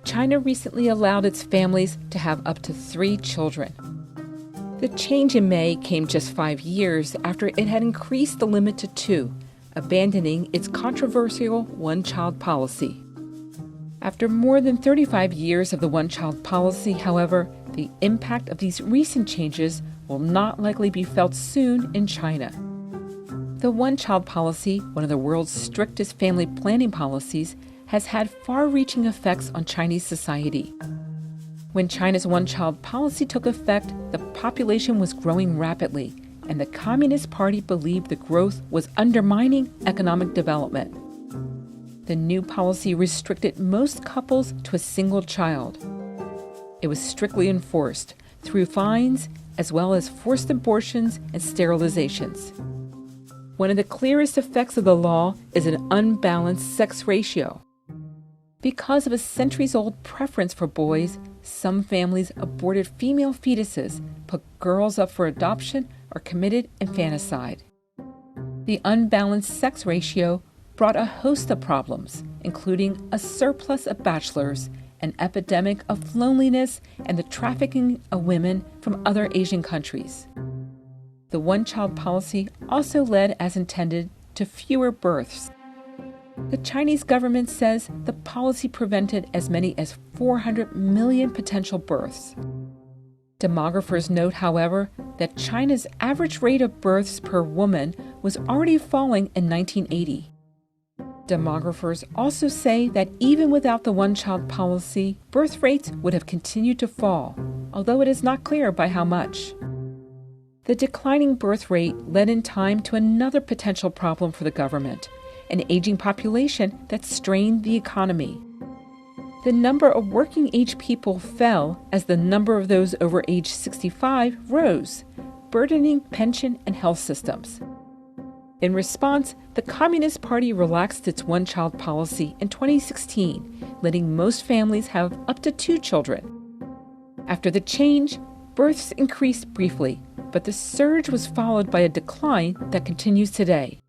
China recently allowed its families to have up to 3 children. The change in May came just 5 years after it had increased the limit to 2, abandoning its controversial one-child policy. After more than 35 years of the one-child policy, however, the impact of these recent changes will not likely be felt soon in China. The one-child policy, one of the world's strictest family planning policies, has had far-reaching effects on Chinese society. When China's one-child policy took effect, the population was growing rapidly, and the Communist Party believed the growth was undermining economic development. The new policy restricted most couples to a single child. It was strictly enforced through fines as well as forced abortions and sterilizations. One of the clearest effects of the law is an unbalanced sex ratio. Because of a centuries-old preference for boys, some families aborted female fetuses, put girls up for adoption, or committed infanticide. The unbalanced sex ratio brought a host of problems, including a surplus of bachelors, an epidemic of loneliness, and the trafficking of women from other Asian countries. The one-child policy also led, as intended, to fewer births. The Chinese government says the policy prevented as many as 400 million potential births. Demographers note, however, that China's average rate of births per woman was already falling in 1980. Demographers also say that even without the one-child policy, birth rates would have continued to fall, although it is not clear by how much. The declining birth rate led in time to another potential problem for the government, an aging population that strained the economy. The number of working-age people fell as the number of those over age 65 rose, burdening pension and health systems. In response, the Communist Party relaxed its one-child policy in 2016, letting most families have up to 2 children. After the change, births increased briefly, but the surge was followed by a decline that continues today.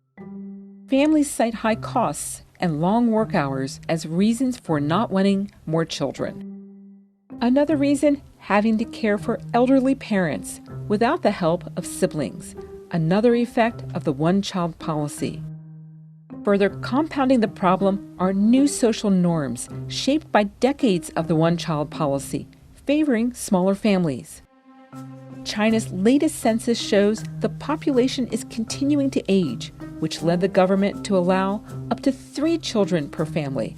Families cite high costs and long work hours as reasons for not wanting more children. Another reason, having to care for elderly parents without the help of siblings, another effect of the one-child policy. Further compounding the problem are new social norms shaped by decades of the one-child policy, favoring smaller families. China's latest census shows the population is continuing to age, which led the government to allow up to 3 children per family.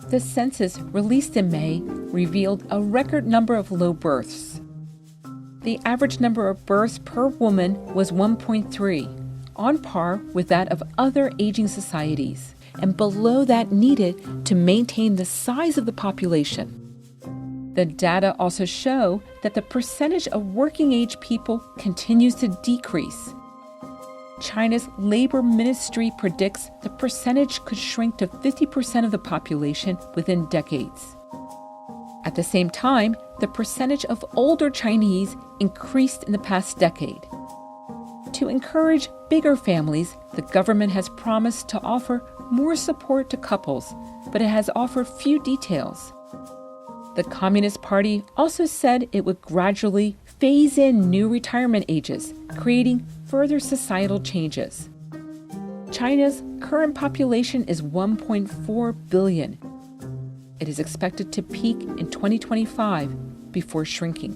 The census, released in May, revealed a record number of low births. The average number of births per woman was 1.3, on par with that of other aging societies, and below that needed to maintain the size of the population. The data also show that the percentage of working-age people continues to decrease. China's Labor Ministry predicts the percentage could shrink to 50% of the population within decades. At the same time, the percentage of older Chinese increased in the past decade. To encourage bigger families, the government has promised to offer more support to couples, but it has offered few details. The Communist Party also said it would gradually phase in new retirement ages, creating further societal changes. China's current population is 1.4 billion. It is expected to peak in 2025 before shrinking.